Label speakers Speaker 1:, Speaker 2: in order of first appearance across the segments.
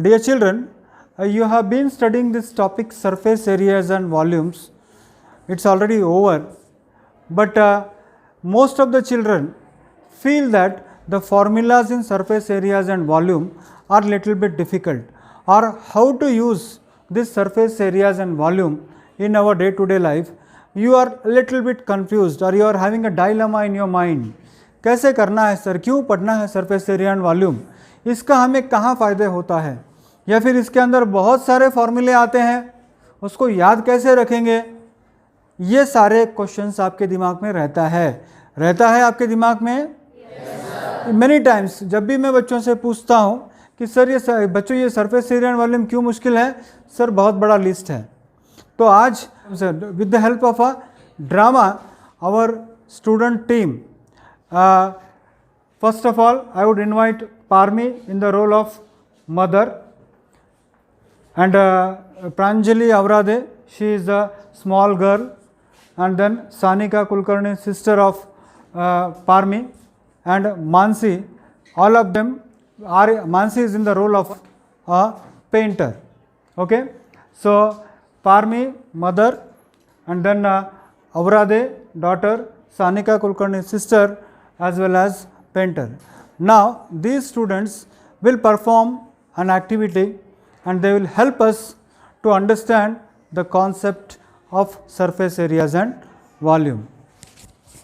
Speaker 1: Dear children, you have been studying this topic surface areas and volumes. It's already over, but most of the children feel that the formulas in surface areas and volume are little bit difficult, or how to use this surface areas and volume in our day to day life. You are a little bit confused, or you are having a dilemma in your mind. कैसे करना है sir, क्यों पढ़ना है surface area and volume, इसका हमें कहाँ फ़ायदे होता है, या फिर इसके अंदर बहुत सारे फॉर्मूले आते हैं, उसको याद कैसे रखेंगे. ये सारे क्वेश्चंस आपके दिमाग में रहता है आपके दिमाग में. मेनी टाइम्स जब भी मैं बच्चों से पूछता हूँ कि सर ये सरफेस एरिया एंड वॉल्यूम क्यों मुश्किल है, सर बहुत बड़ा लिस्ट है. तो आज with the help of a drama our student team, first of all I would invite Parmi in the role of mother, and Pranjali Avrade, she is a small girl, and then Sanika Kulkarni, sister of Parmi, and Mansi. All of them are, Mansi is in the role of a painter. Okay, so Parmi, mother, and then Avrade, daughter, Sanika Kulkarni, sister, as well as painter. Now these students will perform an activity and they will help us to understand the concept of surface areas and volume.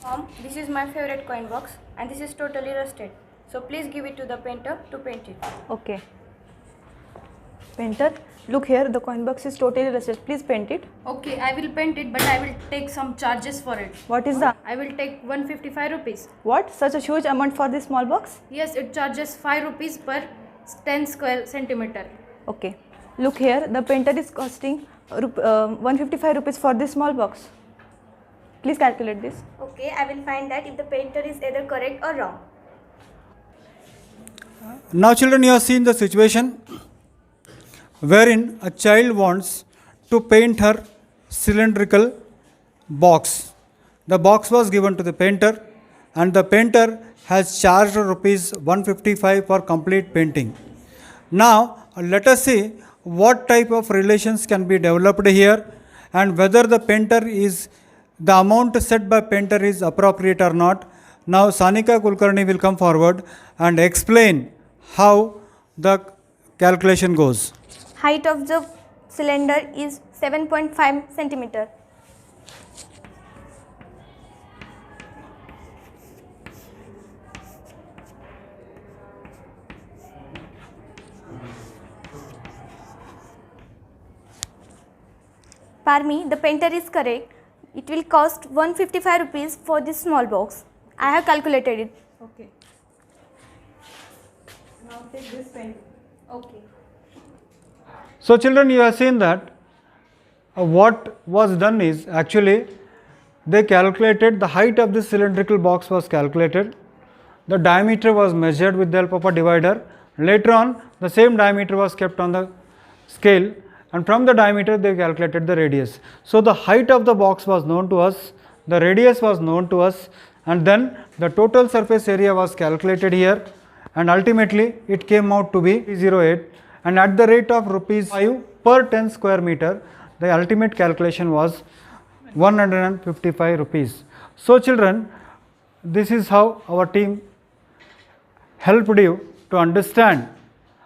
Speaker 2: Mom, this is my favorite coin box and this is totally rusted. So please give it to the painter to paint it.
Speaker 3: Okay. Painter, look here, the coin box is totally rusted. Please paint it.
Speaker 2: Okay, I will paint it, but I will take some charges for it.
Speaker 3: What is that?
Speaker 2: I will take 155 rupees.
Speaker 3: What? Such a huge amount for this small box?
Speaker 2: Yes, it charges 5 rupees per 10 square centimeter.
Speaker 3: Okay. Look here, the painter is costing 155 rupees for this small box. Please calculate this.
Speaker 2: Okay, I will find that if the painter is either correct or wrong.
Speaker 1: Now children, you have seen the situation wherein a child wants to paint her cylindrical box. The box was given to the painter and the painter has charged rupees 155 for complete painting. Now let us see what type of relations can be developed here and whether the amount set by painter is appropriate or not. Now Sanika Kulkarni will come forward and explain how the calculation goes.
Speaker 2: Height of the cylinder is 7.5 centimeter. Parmi, the painter is correct. It will cost 155 rupees for this small box. I have calculated it.
Speaker 3: Okay. Now take this paint.
Speaker 2: Okay.
Speaker 1: So children, you have seen that what was done is actually they calculated the height of this cylindrical box was calculated, the diameter was measured with the help of a divider. Later on the same diameter was kept on the scale and from the diameter they calculated the radius. So the height of the box was known to us, the radius was known to us, and then the total surface area was calculated here, and ultimately it came out to be 308, and at the rate of rupees 5 per 10 square meter the ultimate calculation was 155 rupees. So children, this is how our team helped you to understand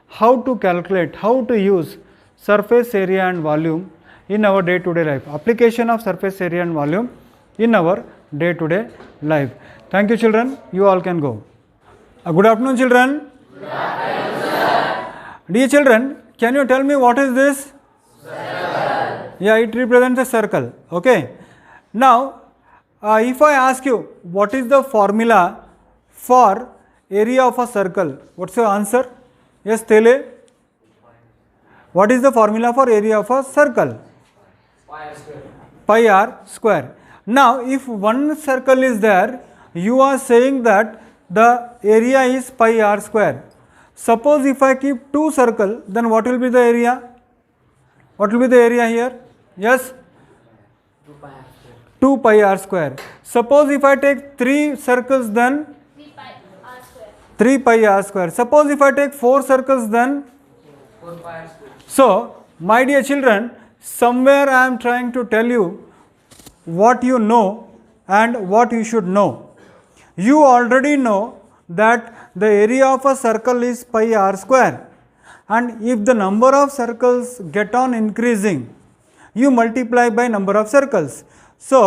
Speaker 1: how to calculate, how to use surface area and volume in our day to day life, application of surface area and volume in our day to day life. Thank you children, you all can go. Good afternoon children. Good afternoon, sir. Dear children, can you tell me what is this? Circle. Yeah, it represents a circle. Okay. Now, if I ask you what is the formula for area of a circle, what's your answer? Yes, Tele? What is the formula for area of a circle?
Speaker 4: Pi r square.
Speaker 1: Pi r square. Now, if one circle is there, you are saying that the area is pi r square. Suppose if I keep two circles, then what will be the area? What will be the area here? Yes?
Speaker 4: 2 pi r square.
Speaker 1: 2 pi r square. Suppose if I take 3 circles, then
Speaker 2: 3 pi r square.
Speaker 1: 3 pi r square. Suppose if I take 4 circles, then
Speaker 4: 4 pi r square.
Speaker 1: So, my dear children, somewhere I am trying to tell you what you know and what you should know. You already know that the area of a circle is pi r square, and if the number of circles get on increasing, you multiply by number of circles. So,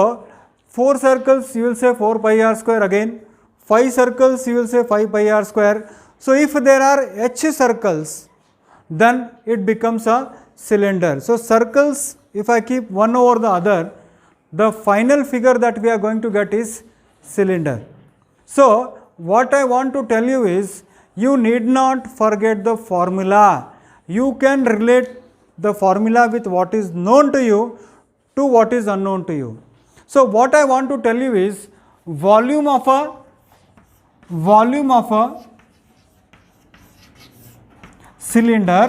Speaker 1: 4 circles you will say 4 pi r square again, 5 circles you will say 5 pi r square. So, if there are h circles, then it becomes a cylinder. So, circles, if I keep one over the other, the final figure that we are going to get is cylinder. So, what I want to tell you is, you need not forget the formula. You can relate the formula with what is known to you to what is unknown to you. So, what I want to tell you is, volume of a cylinder,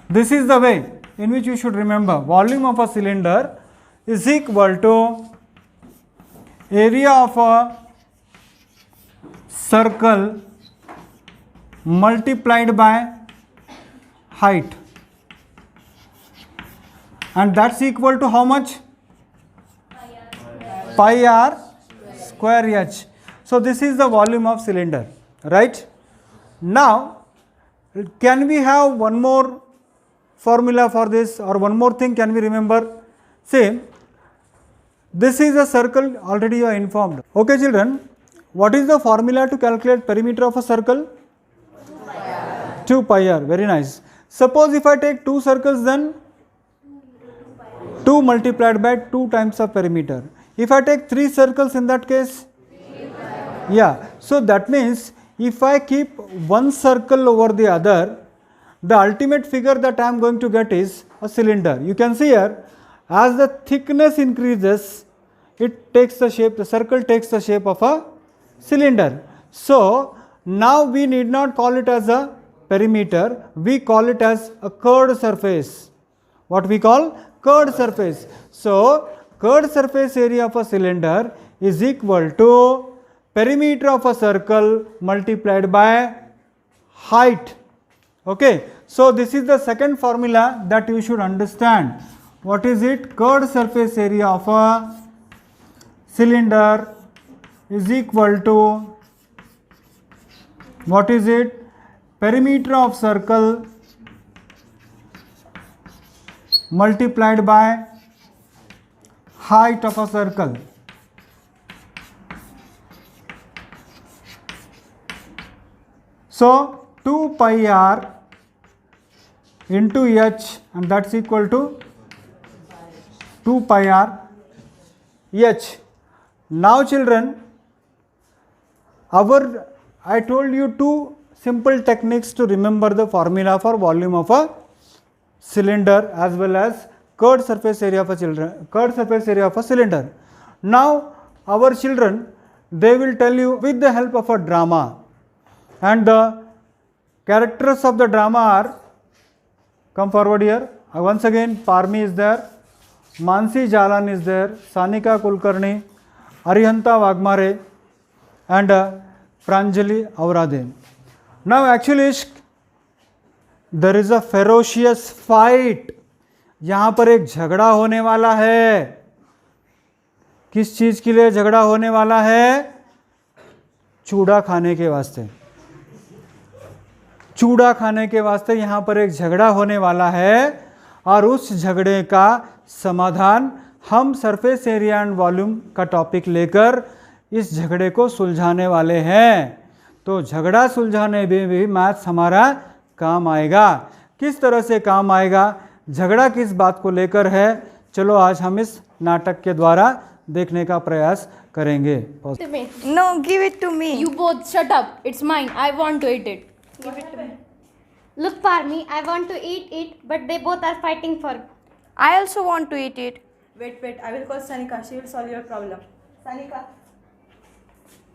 Speaker 1: this is the way in which you should remember. Volume of a cylinder is equal to area of a circle multiplied by height, and that's equal to how much? Pi r square h. So, this is the volume of cylinder, right? Now, can we have one more formula for this, or one more thing can we remember? See, this is a circle, already you are informed. Okay children, what is the formula to calculate perimeter of a circle? 2 pi r, very nice. Suppose if I take 2 circles, then 2 multiplied by 2 times of perimeter. If I take 3 circles, in that case, yeah, so that means if I keep one circle over the other, the ultimate figure that I am going to get is a cylinder. You can see here, as the thickness increases, it takes the shape, the circle takes the shape of a cylinder. So, now we need not call it as a perimeter, we call it as a curved surface. What we call? Curved surface. So, curved surface area of a cylinder is equal to perimeter of a circle multiplied by height. Okay. So, this is the second formula that you should understand. What is it? Curved surface area of a cylinder is equal to, what is it? Perimeter of circle multiplied by height of a circle. So, 2 pi r into h, and that is equal to 2 pi r h. Now children, I told you two simple techniques to remember the formula for volume of a cylinder as well as curved surface area of a cylinder. Now our children, they will tell you with the help of a drama, and the characters of the drama are, come forward here. Once again, Parmi is there, Mansi Jalan is there, Sanika Kulkarni, Arihanta Wagmare, and Pranjali Aurade. Now actually there is a ferocious fight. यहाँ पर एक झगड़ा होने वाला है. किस चीज के लिए झगड़ा होने वाला है? चूड़ा खाने के वास्ते. चूड़ा खाने के वास्ते यहाँ पर एक झगड़ा होने वाला है, और उस झगड़े का समाधान हम सरफेस एरिया एंड वॉल्यूम का टॉपिक लेकर इस झगड़े को सुलझाने वाले हैं. तो झगड़ा सुलझाने में भी मैथ्स हमारा काम आएगा. किस तरह से काम आएगा, झगड़ा किस बात को लेकर है, चलो आज हम इस नाटक के द्वारा देखने का प्रयास करेंगे.
Speaker 3: No, give it to me.
Speaker 5: You both shut up. It's mine. I want to eat it.
Speaker 3: Give it to me.
Speaker 2: Look, Parmi, I want to eat it, but they both are fighting for.
Speaker 3: I also want to eat it. Wait, I will call Sanika. She will solve your problem. Sanika,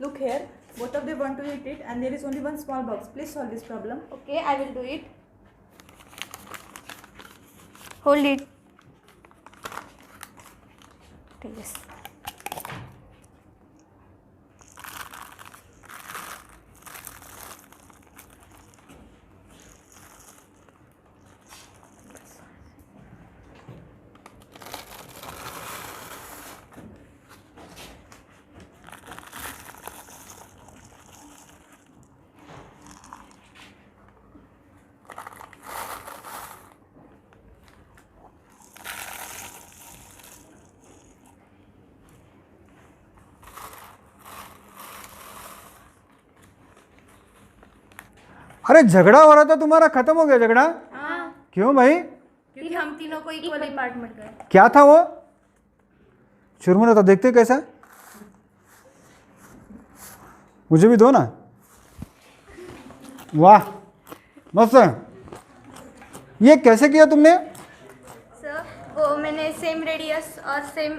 Speaker 3: look here. Both of them want to eat it, and there is only one small box. Please solve this problem.
Speaker 2: Okay, I will do it. Hold it. Take this.
Speaker 1: अरे झगड़ा हो रहा था तुम्हारा, खत्म हो गया झगड़ा?
Speaker 2: हाँ,
Speaker 1: क्यों भाई?
Speaker 2: क्योंकि हम तीनों को इक्वली पार्ट मिल गए।
Speaker 1: क्या था वो? चुरमुरा था, देखते कैसा? मुझे भी दो ना। वाह मस्त है। ये कैसे किया तुमने?
Speaker 2: सर वो मैंने सेम रेडियस और सेम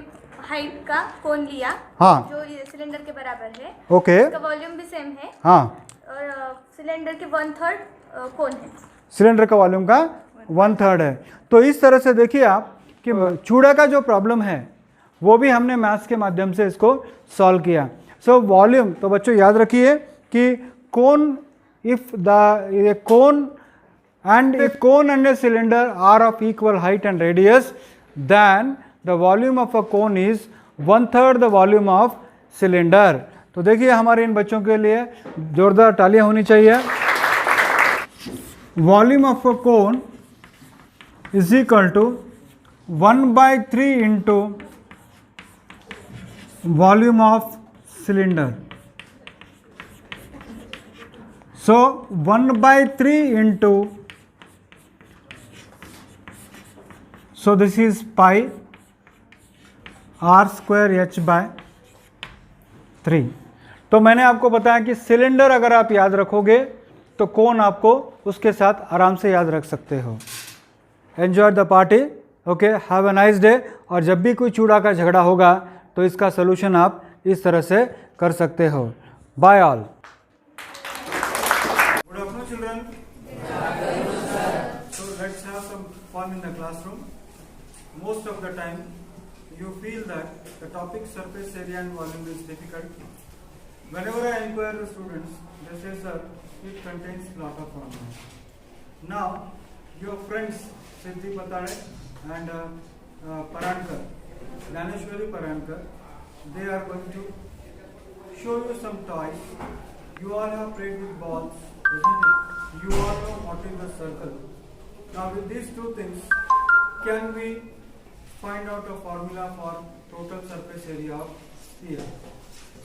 Speaker 2: हाइट का कोन लिया,
Speaker 1: हाँ
Speaker 2: जो ये सिलेंडर के बराबर है।
Speaker 1: ओके,
Speaker 2: इसका वॉल्यूम भी सेम है
Speaker 1: हाँ
Speaker 2: और सिलेंडर के 1/3 कोन है।
Speaker 1: सिलेंडर का वॉल्यूम का 1/3 है। तो इस तरह से देखिए आप कि चूड़ा का जो प्रॉब्लम है वो भी हमने मैथ्स के माध्यम से इसको सॉल्व किया। सो वॉल्यूम, तो बच्चों याद रखिए कि cone, if the cone and a cone and a cylinder are of equal height and radius, then the volume of a cone is 1/3 the volume of cylinder. तो देखिए हमारे इन बच्चों के लिए जोरदार तालियां होनी चाहिए। Volume of a cone is equal to 1/3 into volume of cylinder. So 1/3 into, so this is pi r square h by 3। तो मैंने आपको बताया कि सिलेंडर अगर आप याद रखोगे तो कोन आपको उसके साथ आराम से याद रख सकते हो। Enjoy the party, okay, have a nice day. और जब भी कोई चूड़ा का झगड़ा होगा तो इसका सोल्यूशन आप इस तरह से कर सकते हो। Bye all. Good afternoon, children. So let's have some fun in the classroom. Most of the time, you feel that the topic surface area and volume is difficult. Whenever I inquire the students, they say, "Sir, it contains lot of formulas." Now, your friends Siddhi Patade and Parankar, Dhaneshwari Parankar, they are going to show you some toys. You all have played with balls, isn't it? You all know what is the circle. Now with these two things, can we find out a formula for total surface area of sphere?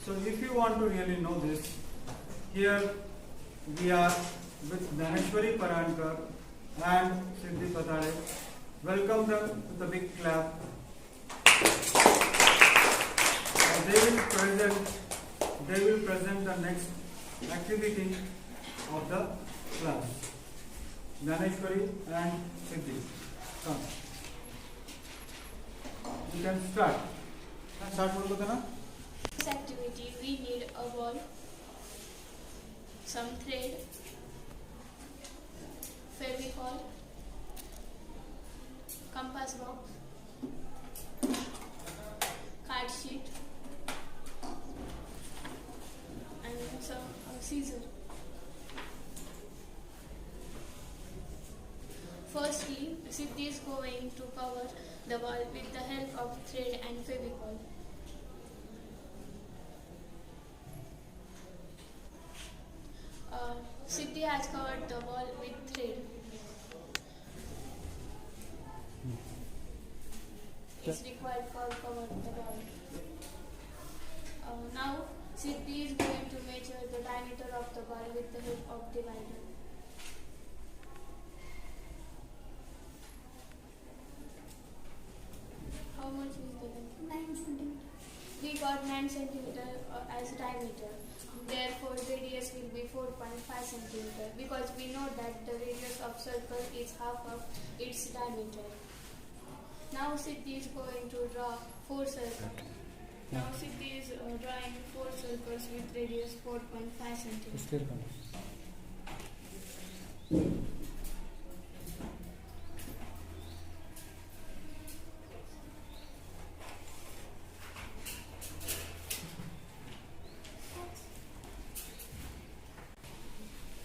Speaker 1: So if you want to really know this, here we are with Dhaneshwari Parankar and Siddhi Patade. Welcome them with a big clap. And they will present the next activity of the class. Dhaneshwari and Siddhi, come. You can start. Start बोल दो ना.
Speaker 5: This activity we need a ball, some thread, Fevicol, compass box, card sheet, and some scissors. Firstly, Siddhi is going to cover the ball with the help of thread and Fevicol. Siddhi has covered the ball with thread. It's required for cover the ball. Now, Siddhi is going to measure the diameter of the ball with the help of divider. How much is the length?
Speaker 2: 9 centimeter.
Speaker 5: We got 9 centimeter as diameter. Therefore, radius will be 4.5 centimeter because we know that the radius of circle is half of its diameter. Now, Siddhi is going to draw 4 circles. Now, Siddhi is drawing 4 circles with radius 4.5 centimeter.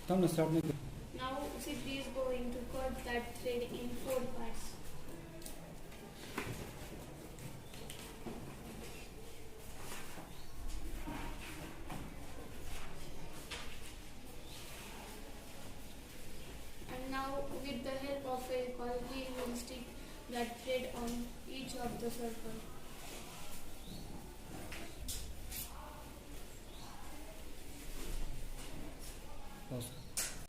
Speaker 1: Come, start.
Speaker 5: Now, Siddhi is going to cut that thread in 4 parts. And now, with the help of Fevicol, we will stick that thread on each of the circle.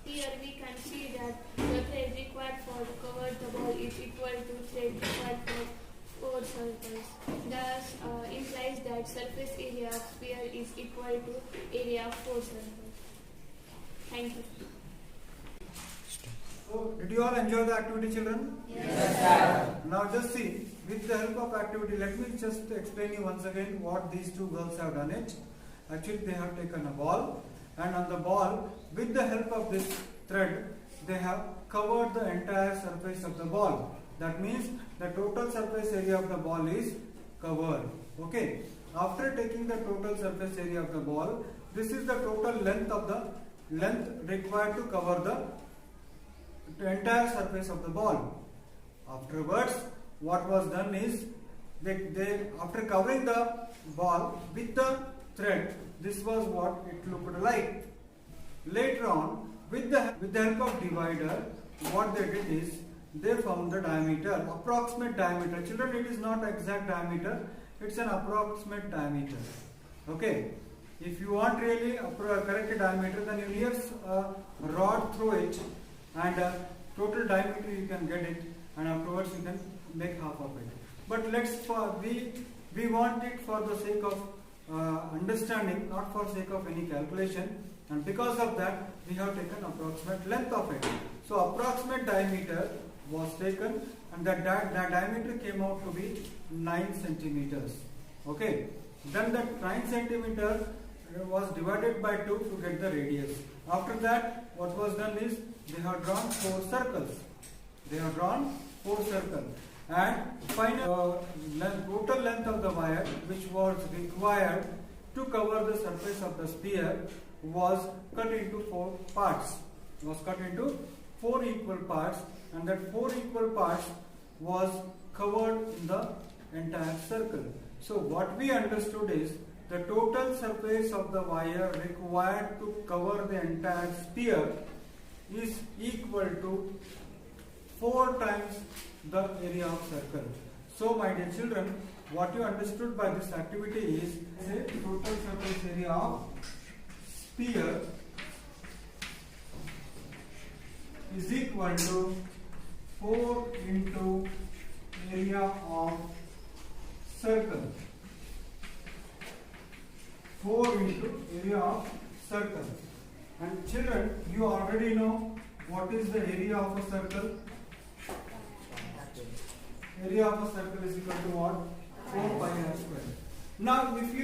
Speaker 5: Here we can see that the thread required for cover the ball is equal to thread required for 4 circles. Thus implies that surface area of sphere is equal to area of 4 circles. Thank you.
Speaker 1: So, did you all enjoy the activity, children? Yes, sir. Now just see, with the help of activity, let me just explain you once again what these two girls have done it. Actually, they have taken a ball, and on the ball, with the help of this thread, they have covered the entire surface of the ball. That means the total surface area of the ball is covered. Okay. After taking the total surface area of the ball, this is the total length required to cover the entire surface of the ball. Afterwards, what was done is they after covering the ball with the thread, this was what it looked like. Later on, with the help of divider, what they did is they found the diameter, approximate diameter. Children, it is not exact diameter, it's an approximate diameter. Okay. If you want really a correct diameter, then you use a rod through it, and total diameter you can get it, and afterwards you can make half of it. But we want it for the sake of understanding, not for sake of any calculation, and because of that we have taken approximate length of it. So approximate diameter was taken, and that diameter came out to be 9 centimeters. Okay. Then that 9 centimeter was divided by 2 to get the radius. After that, what was done is they have drawn 4 circles. And final total length of the wire, which was required to cover the surface of the sphere, was cut into 4 parts. Was cut into 4 equal parts, and that 4 equal parts was covered in the entire circle. So what we understood is the total surface of the wire required to cover the entire sphere is equal to 4 times the area of circle. So my dear children, what you understood by this activity is the total surface area of sphere is equal to 4 into area of circle. 4 into area of circle. And children, you already know what is the area of a circle. Area of a circle is equal to what? 4 pi r square. Now if you